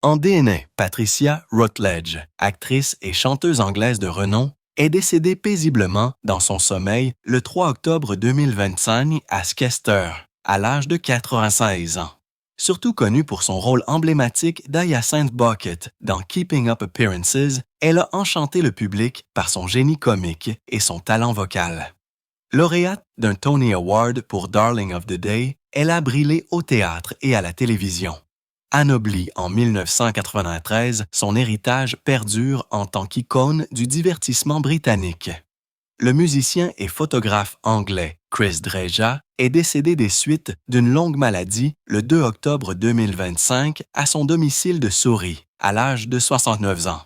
En DNA, Patricia Routledge, actrice et chanteuse anglaise de renom, est décédée paisiblement dans son sommeil le 3 octobre 2025 à Chester, à l'âge de 96 ans. Surtout connue pour son rôle emblématique d'Hyacinth Bucket dans Keeping Up Appearances, elle a enchanté le public par son génie comique et son talent vocal. Lauréate d'un Tony Award pour Darling of the Day, elle a brillé au théâtre et à la télévision. Anoblie en 1993, son héritage perdure en tant qu'icône du divertissement britannique. Le musicien et photographe anglais Chris Dreja est décédé des suites d'une longue maladie le 2 octobre 2025 à son domicile de Surrey, à l'âge de 69 ans.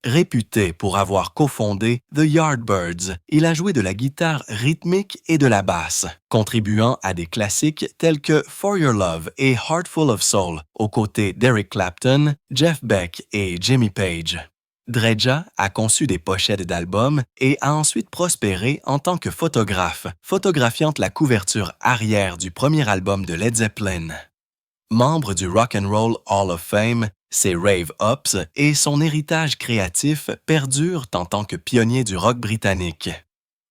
Réputé pour avoir cofondé The Yardbirds, il a joué de la guitare rythmique et de la basse, contribuant à des classiques tels que For Your Love et Heart Full of Soul, aux côtés d'Eric Clapton, Jeff Beck et Jimmy Page. Dreja a conçu des pochettes d'albums et a ensuite prospéré en tant que photographe, photographiant la couverture arrière du premier album de Led Zeppelin. Membre du Rock and Roll Hall of Fame, ses rave-ups et son héritage créatif perdurent en tant que pionnier du rock britannique.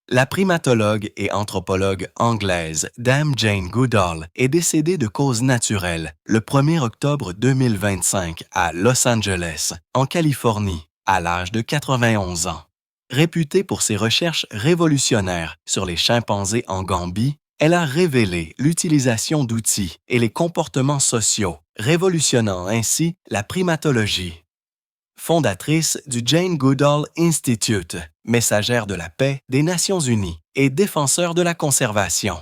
La primatologue et anthropologue anglaise Dame Jane Goodall est décédée de cause naturelle le 1er octobre 2025 à Los Angeles, en Californie, à l'âge de 91 ans. Réputée pour ses recherches révolutionnaires sur les chimpanzés en Gambie, elle a révélé l'utilisation d'outils et les comportements sociaux, révolutionnant ainsi la primatologie. Fondatrice du Jane Goodall Institute, messagère de la paix des Nations Unies et défenseur de la conservation.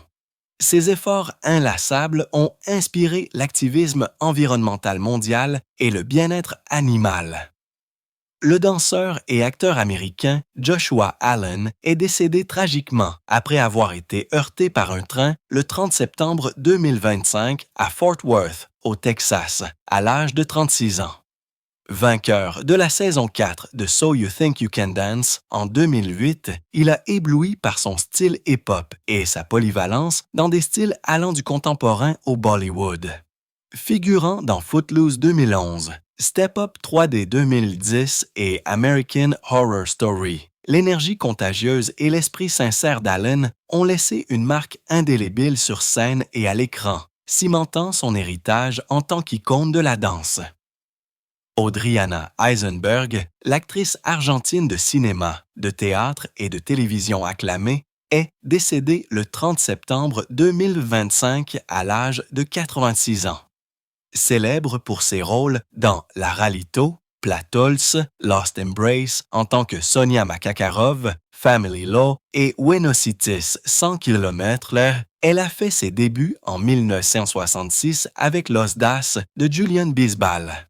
Ses efforts inlassables ont inspiré l'activisme environnemental mondial et le bien-être animal. Le danseur et acteur américain Joshua Allen est décédé tragiquement après avoir été heurté par un train le 30 septembre 2025 à Fort Worth, au Texas, à l'âge de 36 ans. Vainqueur de la saison 4 de So You Think You Can Dance en 2008, il a ébloui par son style hip-hop et sa polyvalence dans des styles allant du contemporain au Bollywood. Figurant dans Footloose 2011, Step Up 3D 2010 et American Horror Story, l'énergie contagieuse et l'esprit sincère d'Allen ont laissé une marque indélébile sur scène et à l'écran, cimentant son héritage en tant qu'icône de la danse. Audriana Eisenberg, l'actrice argentine de cinéma, de théâtre et de télévision acclamée, est décédée le 30 septembre 2025 à l'âge de 86 ans. Célèbre pour ses rôles dans La Ralito, Platols, Lost Embrace en tant que Sonia Makakarov, Family Law et Wenositis 100 km/h, elle a fait ses débuts en 1966 avec Los Das de Julian Bisbal.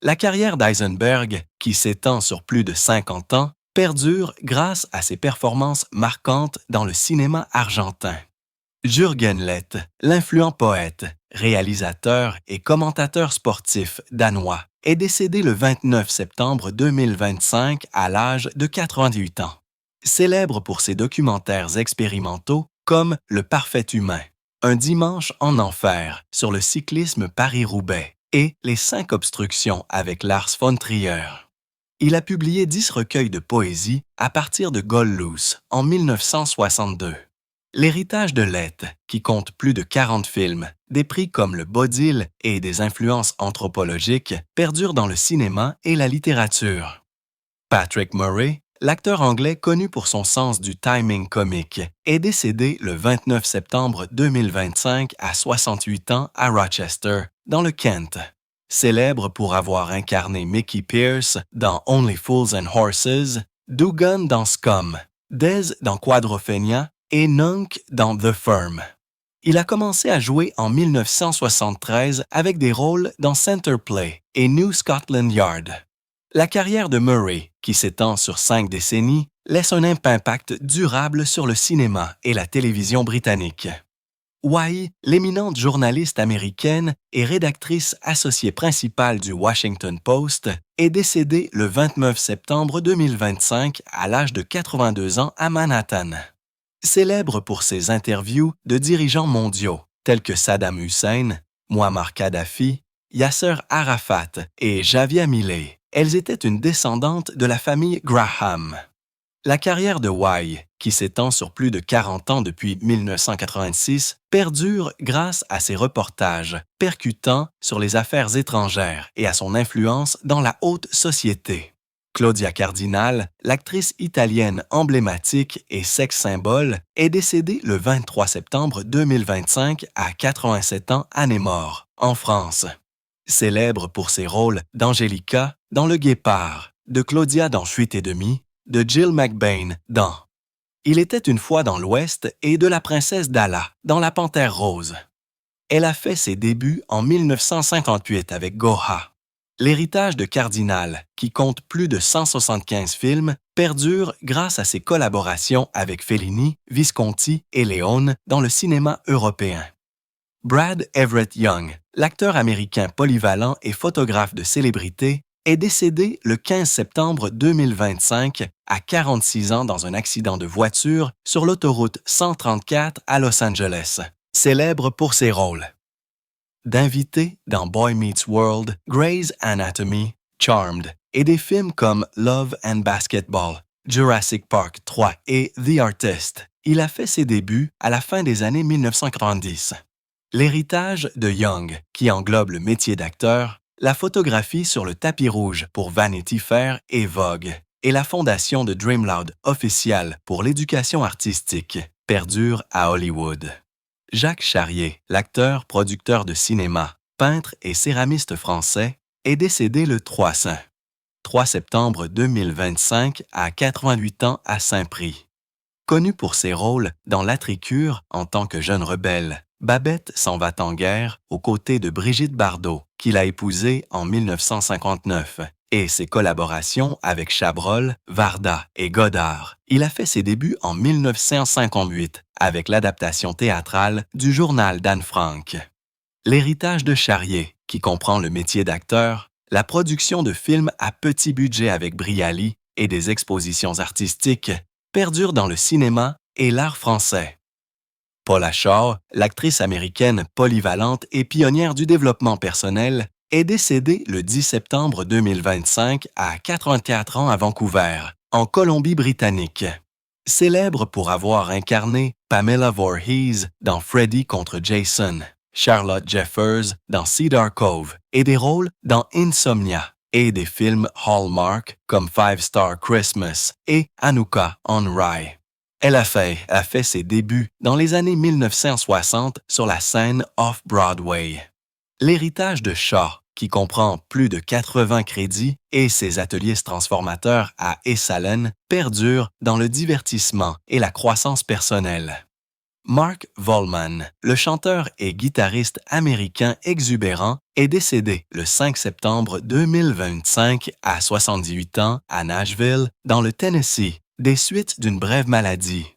La carrière d'Eisenberg, qui s'étend sur plus de 50 ans, perdure grâce à ses performances marquantes dans le cinéma argentin. Jürgen Leth, l'influent poète, réalisateur et commentateur sportif danois, est décédé le 29 septembre 2025 à l'âge de 88 ans. Célèbre pour ses documentaires expérimentaux comme Le Parfait Humain, Un dimanche en enfer sur le cyclisme Paris-Roubaix et Les 5 obstructions avec Lars von Trier. Il a publié 10 recueils de poésie à partir de Gollus en 1962. L'héritage de Leth, qui compte plus de 40 films, des prix comme le Bodil et des influences anthropologiques, perdure dans le cinéma et la littérature. Patrick Murray, l'acteur anglais connu pour son sens du timing comique, est décédé le 29 septembre 2025 à 68 ans à Rochester, dans le Kent. Célèbre pour avoir incarné Mickey Pierce dans Only Fools and Horses, Dugan dans Scum, Dez dans Quadrophenia et Nunk dans The Firm. Il a commencé à jouer en 1973 avec des rôles dans Centerplay et New Scotland Yard. La carrière de Murray, qui s'étend sur 5 décennies, laisse un impact durable sur le cinéma et la télévision britannique. Wai, l'éminente journaliste américaine et rédactrice associée principale du Washington Post, est décédée le 29 septembre 2025 à l'âge de 82 ans à Manhattan. Célèbre pour ses interviews de dirigeants mondiaux tels que Saddam Hussein, Muammar Kadhafi, Yasser Arafat et Javier Milei. Elles étaient une descendante de la famille Graham. La carrière de Wai, qui s'étend sur plus de 40 ans depuis 1986, perdure grâce à ses reportages percutants sur les affaires étrangères et à son influence dans la haute société. Claudia Cardinal, l'actrice italienne emblématique et sex-symbole, est décédée le 23 septembre 2025 à 87 ans année mort, en France. Célèbre pour ses rôles d'Angelica dans Le Guépard, de Claudia dans Fuite et demie, de Jill McBain dans Il était une fois dans l'Ouest et de la princesse Dalla dans La Panthère rose. Elle a fait ses débuts en 1958 avec Goha. L'héritage de Cardinal, qui compte plus de 175 films, perdure grâce à ses collaborations avec Fellini, Visconti et Leone dans le cinéma européen. Brad Everett Young, l'acteur américain polyvalent et photographe de célébrités, est décédé le 15 septembre 2025 à 46 ans dans un accident de voiture sur l'autoroute 134 à Los Angeles, célèbre pour ses rôles d'invité dans Boy Meets World, Grey's Anatomy, Charmed et des films comme Love and Basketball, Jurassic Park 3 et The Artist. Il a fait ses débuts à la fin des années 1990. L'héritage de Young, qui englobe le métier d'acteur, la photographie sur le tapis rouge pour Vanity Fair et Vogue, et la fondation de Dreamloud officielle pour l'éducation artistique, perdure à Hollywood. Jacques Charrier, l'acteur, producteur de cinéma, peintre et céramiste français, est décédé le 3 septembre 2025 à 88 ans à Saint-Prix. Connu pour ses rôles dans L'Attricure en tant que jeune rebelle, Babette s'en va en guerre aux côtés de Brigitte Bardot, qu'il a épousée en 1959, et ses collaborations avec Chabrol, Varda et Godard. Il a fait ses débuts en 1958 avec l'adaptation théâtrale du journal d'Anne Frank. L'héritage de Charrier, qui comprend le métier d'acteur, la production de films à petit budget avec Brialy et des expositions artistiques, perdure dans le cinéma et l'art français. Paula Shaw, l'actrice américaine polyvalente et pionnière du développement personnel, est décédée le 10 septembre 2025 à 84 ans à Vancouver, en Colombie-Britannique. Célèbre pour avoir incarné Pamela Voorhees dans Freddy contre Jason, Charlotte Jeffers dans Cedar Cove et des rôles dans Insomnia et des films Hallmark comme Five Star Christmas et Hanukkah on Rye. Elle a fait ses débuts dans les années 1960 sur la scène off-Broadway. L'héritage de Shaw, qui comprend plus de 80 crédits et ses ateliers transformateurs à Essalen, perdure dans le divertissement et la croissance personnelle. Mark Volman, le chanteur et guitariste américain exubérant, est décédé le 5 septembre 2025 à 78 ans à Nashville, dans le Tennessee, des suites d'une brève maladie.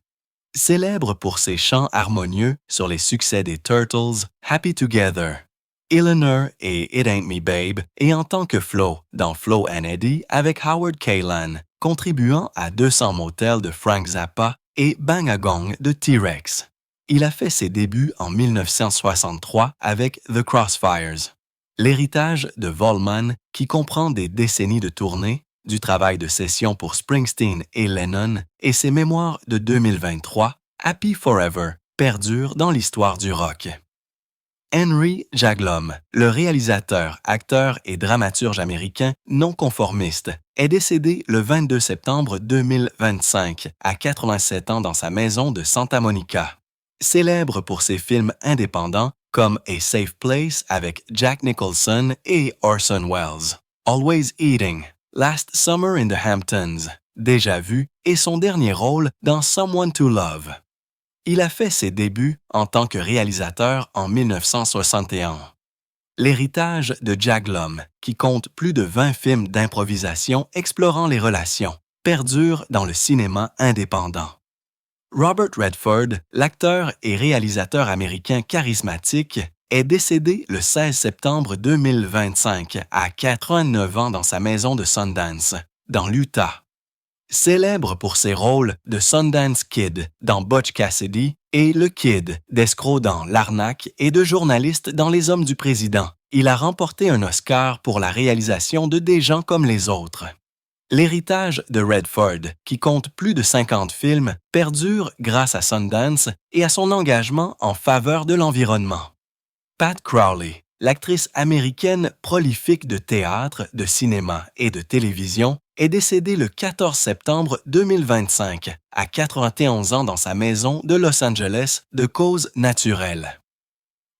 Célèbre pour ses chants harmonieux sur les succès des Turtles, Happy Together, Eleanor et It Ain't Me Babe, et en tant que Flo dans Flo and Eddie avec Howard Kaylan, contribuant à 200 motels de Frank Zappa et Bang a Gong de T-Rex. Il a fait ses débuts en 1963 avec The Crossfires. L'héritage de Volman, qui comprend des décennies de tournées, du travail de session pour Springsteen et Lennon et ses mémoires de 2023, Happy Forever, perdure dans l'histoire du rock. Henry Jaglom, le réalisateur, acteur et dramaturge américain non conformiste, est décédé le 22 septembre 2025 à 87 ans dans sa maison de Santa Monica. Célèbre pour ses films indépendants comme A Safe Place avec Jack Nicholson et Orson Welles, Always Eating, Last Summer in the Hamptons, Déjà vu et son dernier rôle dans Someone to Love. Il a fait ses débuts en tant que réalisateur en 1961. L'héritage de Jaglom, qui compte plus de 20 films d'improvisation explorant les relations, perdure dans le cinéma indépendant. Robert Redford, l'acteur et réalisateur américain charismatique, est décédé le 16 septembre 2025 à 89 ans dans sa maison de Sundance, dans l'Utah. Célèbre pour ses rôles de Sundance Kid dans Butch Cassidy et le Kid, d'escroc dans L'Arnaque et de journaliste dans Les Hommes du Président. Il a remporté un Oscar pour la réalisation de Des gens comme les autres. L'héritage de Redford, qui compte plus de 50 films, perdure grâce à Sundance et à son engagement en faveur de l'environnement. Pat Crowley, l'actrice américaine prolifique de théâtre, de cinéma et de télévision, est décédée le 14 septembre 2025, à 91 ans dans sa maison de Los Angeles de cause naturelle.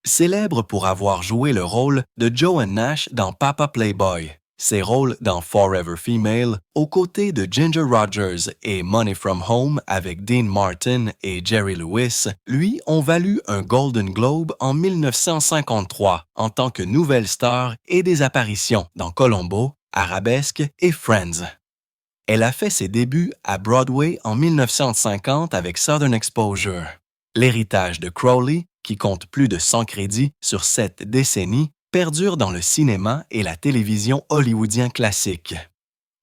Célèbre pour avoir joué le rôle de Joan Nash dans Papa Playboy, ses rôles dans Forever Female, aux côtés de Ginger Rogers et Money from Home avec Dean Martin et Jerry Lewis, lui ont valu un Golden Globe en 1953 en tant que nouvelle star et des apparitions dans Columbo, Arabesque et Friends. Elle a fait ses débuts à Broadway en 1950 avec Southern Exposure. L'héritage de Crowley, qui compte plus de 100 crédits sur 7 décennies, perdure dans le cinéma et la télévision hollywoodien classique.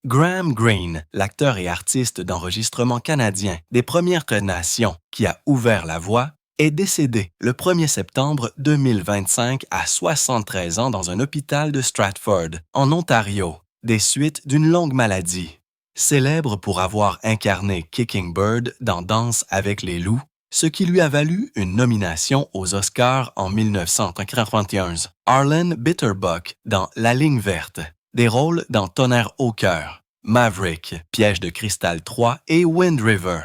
Graham Greene, l'acteur et artiste d'enregistrement canadien des Premières Nations qui a ouvert la voie, est décédé le 1er septembre 2025 à 73 ans dans un hôpital de Stratford, en Ontario, des suites d'une longue maladie. Célèbre pour avoir incarné Kicking Bird dans Danse avec les loups, ce qui lui a valu une nomination aux Oscars en 1991. Arlen Bitterbuck dans La Ligne verte, des rôles dans Tonnerre au cœur, Maverick, Piège de cristal 3 et Wind River.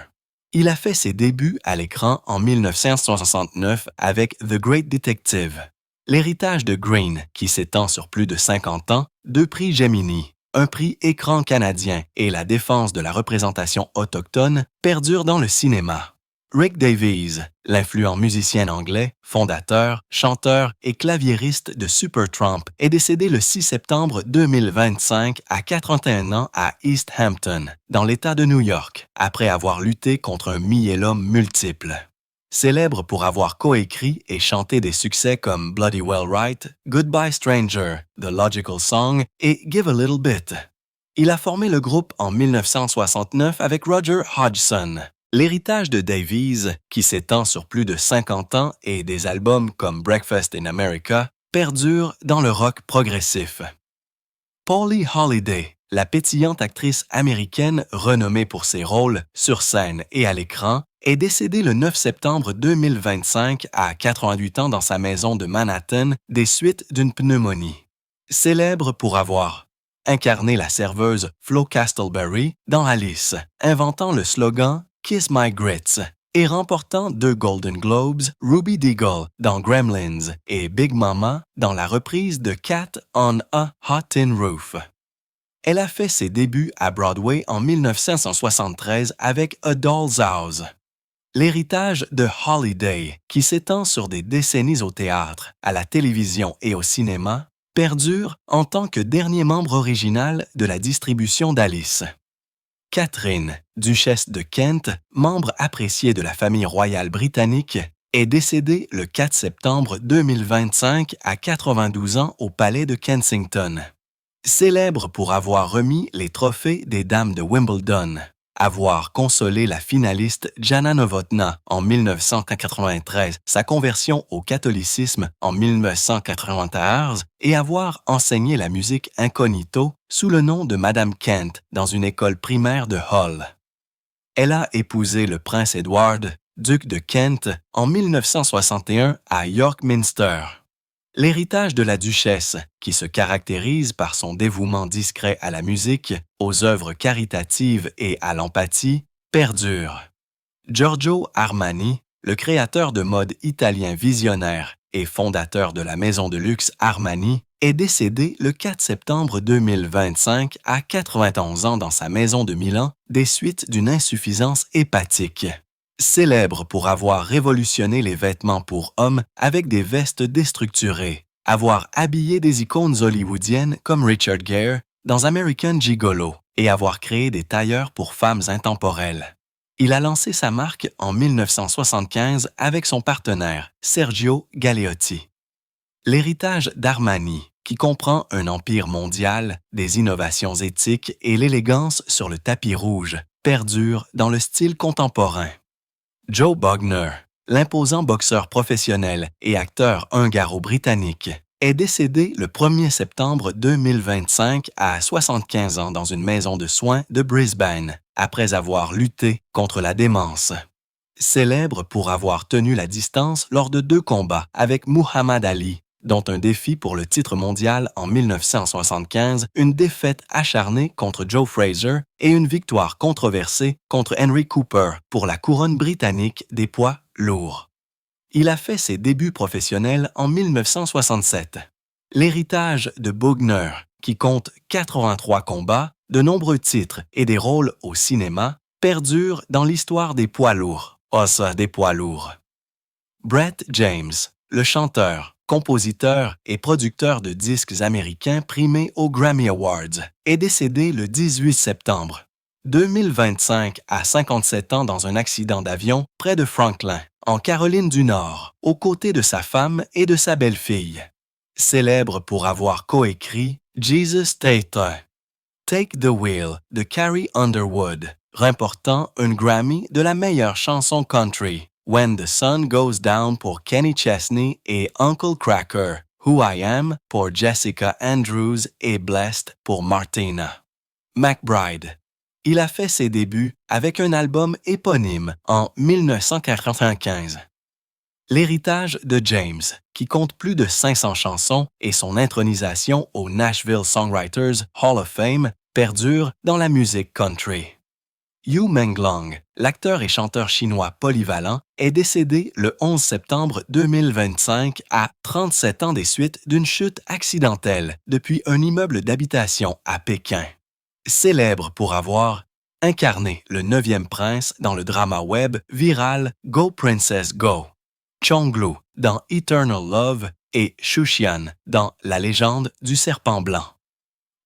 Il a fait ses débuts à l'écran en 1969 avec The Great Detective. L'héritage de Greene, qui s'étend sur plus de 50 ans, 2 prix Gemini, un prix écran canadien et la défense de la représentation autochtone perdure dans le cinéma. Rick Davies, l'influent musicien anglais, fondateur, chanteur et claviériste de Supertramp, est décédé le 6 septembre 2025 à 81 ans à East Hampton, dans l'État de New York, après avoir lutté contre un myélome multiple. Célèbre pour avoir coécrit et chanté des succès comme Bloody Well Right, Goodbye Stranger, The Logical Song et Give a Little Bit. Il a formé le groupe en 1969 avec Roger Hodgson. L'héritage de Davies, qui s'étend sur plus de 50 ans et des albums comme Breakfast in America, perdure dans le rock progressif. Polly Holiday, la pétillante actrice américaine renommée pour ses rôles sur scène et à l'écran, est décédée le 9 septembre 2025 à 88 ans dans sa maison de Manhattan des suites d'une pneumonie. Célèbre pour avoir incarné la serveuse Flo Castleberry dans Alice, inventant le slogan « Kiss My Grits » et remportant 2 Golden Globes, Ruby Deagle dans Gremlins et Big Mama dans la reprise de Cat on a Hot Tin Roof. Elle a fait ses débuts à Broadway en 1973 avec A Doll's House. L'héritage de Holiday, qui s'étend sur des décennies au théâtre, à la télévision et au cinéma, perdure en tant que dernier membre original de la distribution d'Alice. Catherine, duchesse de Kent, membre apprécié de la famille royale britannique, est décédée le 4 septembre 2025 à 92 ans au palais de Kensington. Célèbre pour avoir remis les trophées des dames de Wimbledon, avoir consolé la finaliste Jana Novotná en 1993, sa conversion au catholicisme en 1991 et avoir enseigné la musique incognito sous le nom de Madame Kent dans une école primaire de Hull. Elle a épousé le prince Edward, duc de Kent, en 1961 à York Minster. L'héritage de la duchesse, qui se caractérise par son dévouement discret à la musique, aux œuvres caritatives et à l'empathie, perdure. Giorgio Armani, le créateur de mode italien visionnaire et fondateur de la maison de luxe Armani, est décédé le 4 septembre 2025 à 91 ans dans sa maison de Milan des suites d'une insuffisance hépatique. Célèbre pour avoir révolutionné les vêtements pour hommes avec des vestes déstructurées, avoir habillé des icônes hollywoodiennes comme Richard Gere dans American Gigolo et avoir créé des tailleurs pour femmes intemporelles. Il a lancé sa marque en 1975 avec son partenaire Sergio Galeotti. L'héritage d'Armani, qui comprend un empire mondial, des innovations éthiques et l'élégance sur le tapis rouge, perdure dans le style contemporain. Joe Bogner, l'imposant boxeur professionnel et acteur hungaro-britannique, est décédé le 1er septembre 2025 à 75 ans dans une maison de soins de Brisbane, après avoir lutté contre la démence. Célèbre pour avoir tenu la distance lors de 2 combats avec Muhammad Ali, dont un défi pour le titre mondial en 1975, une défaite acharnée contre Joe Frazier et une victoire controversée contre Henry Cooper pour la couronne britannique des poids lourds. Il a fait ses débuts professionnels en 1967. L'héritage de Bugner, qui compte 83 combats, de nombreux titres et des rôles au cinéma, perdure dans l'histoire des poids lourds. Des poids lourds. Brett James, le chanteur, compositeur et producteur de disques américain primé aux Grammy Awards, est décédé le 18 septembre 2025 à 57 ans dans un accident d'avion près de Franklin, en Caroline du Nord, aux côtés de sa femme et de sa belle-fille. Célèbre pour avoir coécrit Jesus Take the Wheel de Carrie Underwood, remportant un Grammy de la meilleure chanson country, When the Sun Goes Down pour Kenny Chesney et Uncle Cracker, Who I Am pour Jessica Andrews et Blessed pour Martina. McBride. Il a fait ses débuts avec un album éponyme en 1995. L'héritage de James, qui compte plus de 500 chansons et son intronisation au Nashville Songwriters Hall of Fame, perdure dans la musique country. Yu Menglong, l'acteur et chanteur chinois polyvalent, est décédé le 11 septembre 2025 à 37 ans des suites d'une chute accidentelle depuis un immeuble d'habitation à Pékin. Célèbre pour avoir incarné le 9e prince dans le drama web viral Go Princess Go, Chonglu dans Eternal Love et Shushan dans La légende du serpent blanc.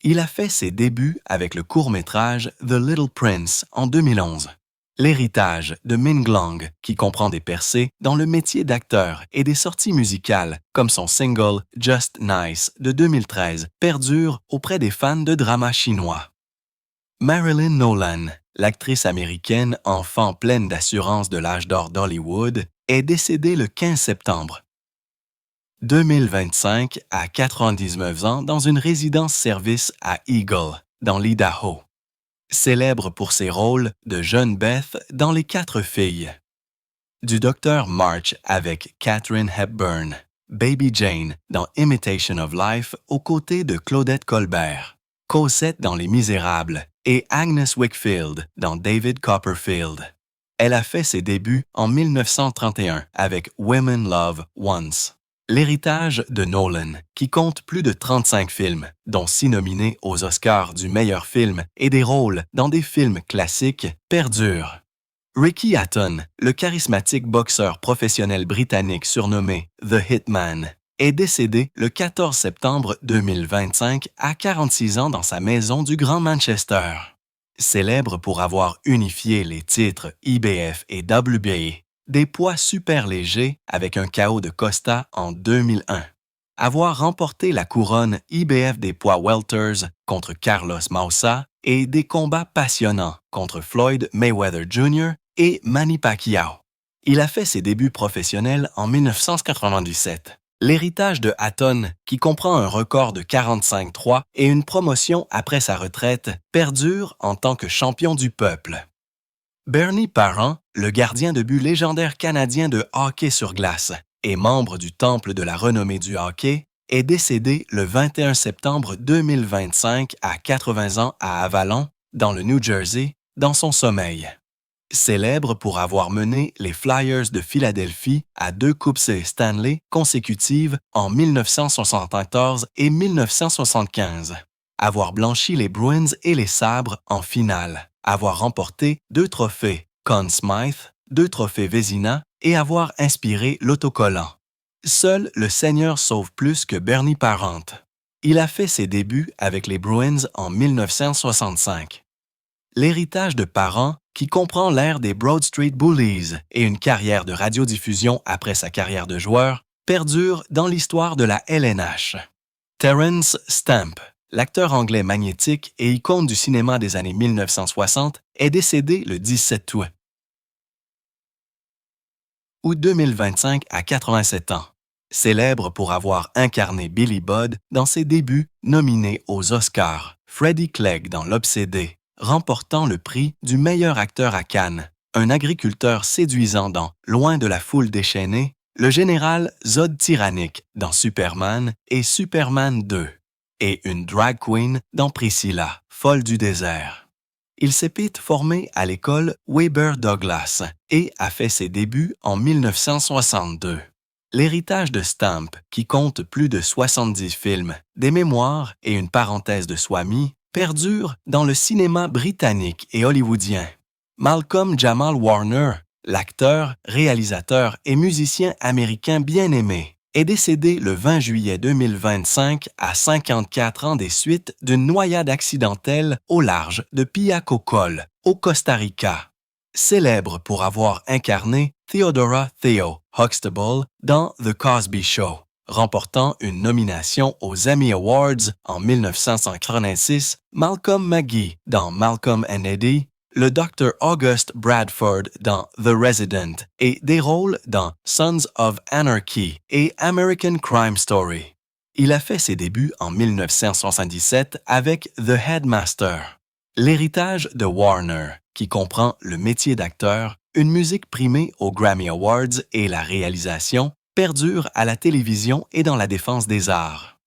Il a fait ses débuts avec le court-métrage The Little Prince en 2011. L'héritage de Min Glong, qui comprend des percées dans le métier d'acteur et des sorties musicales, comme son single Just Nice de 2013, perdure auprès des fans de drama chinois. Marilyn Nolan, l'actrice américaine enfant pleine d'assurance de l'âge d'or d'Hollywood, est décédée le 15 septembre 2025 à 99 ans dans une résidence-service à Eagle, dans l'Idaho. Célèbre pour ses rôles de jeune Beth dans Les 4 filles. Du Dr March avec Katharine Hepburn, Baby Jane dans Imitation of Life aux côtés de Claudette Colbert, Cosette dans Les Misérables et Agnes Wickfield dans David Copperfield. Elle a fait ses débuts en 1931 avec Women Love Once. L'héritage de Nolan, qui compte plus de 35 films, dont 6 nominés aux Oscars du meilleur film et des rôles dans des films classiques, perdure. Ricky Hatton, le charismatique boxeur professionnel britannique surnommé The Hitman, est décédé le 14 septembre 2025 à 46 ans dans sa maison du Grand Manchester. Célèbre pour avoir unifié les titres IBF et WBA, des poids super légers avec un KO de Costa en 2001. Avoir remporté la couronne IBF des poids welters contre Carlos Maussa et des combats passionnants contre Floyd Mayweather Jr. et Manny Pacquiao. Il a fait ses débuts professionnels en 1997. L'héritage de Hatton, qui comprend un record de 45-3 et une promotion après sa retraite, perdure en tant que champion du peuple. Bernie Parent, le gardien de but légendaire canadien de hockey sur glace et membre du Temple de la renommée du hockey, est décédé le 21 septembre 2025 à 80 ans à Avalon, dans le New Jersey, dans son sommeil. Célèbre pour avoir mené les Flyers de Philadelphie à 2 Coupes Stanley consécutives en 1974 et 1975. Avoir blanchi les Bruins et les Sabres en finale. Avoir remporté 2 trophées Conn Smythe, 2 trophées Vézina et avoir inspiré l'autocollant. Seul le Seigneur sauve plus que Bernie Parent. Il a fait ses débuts avec les Bruins en 1965. L'héritage de Parent, qui comprend l'ère des Broad Street Bullies et une carrière de radiodiffusion après sa carrière de joueur, perdure dans l'histoire de la LNH. Terence Stamp, l'acteur anglais magnétique et icône du cinéma des années 1960, est décédé le 17 août. ou 2025 à 87 ans. Célèbre pour avoir incarné Billy Budd dans ses débuts nominés aux Oscars, Freddie Clegg dans L'Obsédé, remportant le prix du meilleur acteur à Cannes, un agriculteur séduisant dans Loin de la foule déchaînée, le général Zod tyrannique dans Superman et Superman 2, et une drag queen dans Priscilla, folle du désert. Il s'est formé à l'école Weber Douglas et a fait ses débuts en 1962. L'héritage de Stamp, qui compte plus de 70 films, des mémoires et une parenthèse de Swamy, perdure dans le cinéma britannique et hollywoodien. Malcolm Jamal Warner, l'acteur, réalisateur et musicien américain bien aimé, est décédé le 20 juillet 2025 à 54 ans des suites d'une noyade accidentelle au large de Piacocol, au Costa Rica. Célèbre pour avoir incarné Theodora Theo Huxtable dans The Cosby Show, remportant une nomination aux Emmy Awards en 1986, Malcolm McGee dans Malcolm and Eddie, le Dr. August Bradford dans The Resident et des rôles dans Sons of Anarchy et American Crime Story. Il a fait ses débuts en 1977 avec The Headmaster. L'héritage de Warner, qui comprend le métier d'acteur, une musique primée aux Grammy Awards et la réalisation, perdure à la télévision et dans la défense des arts.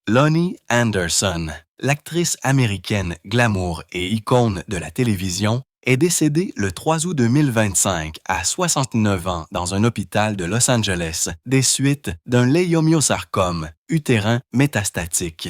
Lonnie Anderson, l'actrice américaine glamour et icône de la télévision, est décédée le 3 août 2025 à 69 ans dans un hôpital de Los Angeles des suites d'un léiomyosarcome utérin métastatique.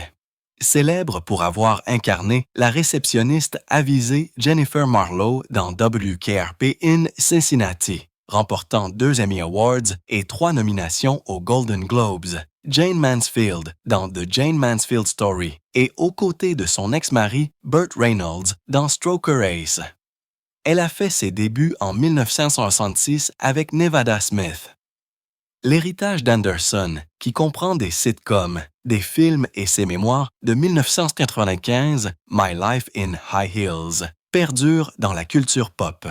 Célèbre pour avoir incarné la réceptionniste avisée Jennifer Marlowe dans WKRP in Cincinnati, remportant 2 Emmy Awards et 3 nominations aux Golden Globes. Jane Mansfield dans The Jane Mansfield Story et aux côtés de son ex-mari Burt Reynolds dans Stroker Ace. Elle a fait ses débuts en 1966 avec Nevada Smith. L'héritage d'Anderson, qui comprend des sitcoms, des films et ses mémoires de 1995, My Life in High Heels, perdure dans la culture pop.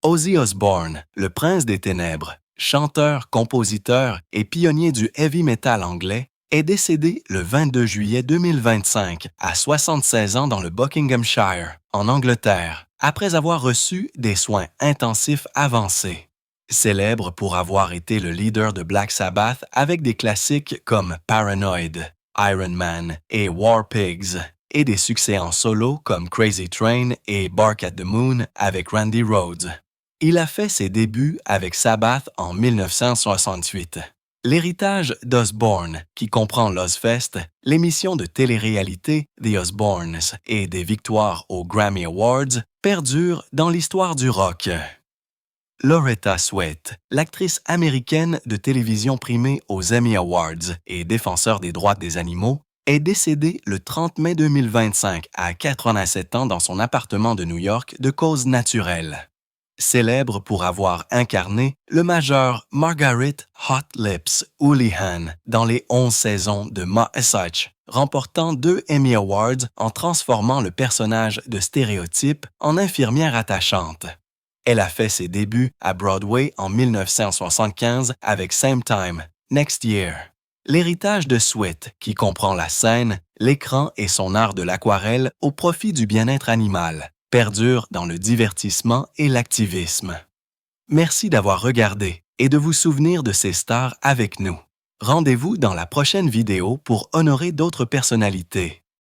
Ozzy Osbourne, le prince des ténèbres, chanteur, compositeur et pionnier du heavy metal anglais, est décédé le 22 juillet 2025 à 76 ans dans le Buckinghamshire, en Angleterre, après avoir reçu des soins intensifs avancés. Célèbre pour avoir été le leader de Black Sabbath avec des classiques comme Paranoid, Iron Man et War Pigs, et des succès en solo comme Crazy Train et Bark at the Moon avec Randy Rhoads. Il a fait ses débuts avec Sabbath en 1968. L'héritage d'Osbourne, qui comprend l'Ozfest, l'émission de télé-réalité The Osbournes et des victoires aux Grammy Awards, perdure dans l'histoire du rock. Loretta Swett, l'actrice américaine de télévision primée aux Emmy Awards et défenseur des droits des animaux, est décédée le 30 mai 2025 à 87 ans dans son appartement de New York de cause naturelle. Célèbre pour avoir incarné le major Margaret Hot Lips Houlihan dans les 11 saisons de Ma Such, remportant 2 Emmy Awards en transformant le personnage de stéréotype en infirmière attachante. Elle a fait ses débuts à Broadway en 1975 avec Same Time, Next Year. L'héritage de Swett, qui comprend la scène, l'écran et son art de l'aquarelle au profit du bien-être animal, perdure dans le divertissement et l'activisme. Merci d'avoir regardé et de vous souvenir de ces stars avec nous. Rendez-vous dans la prochaine vidéo pour honorer d'autres personnalités.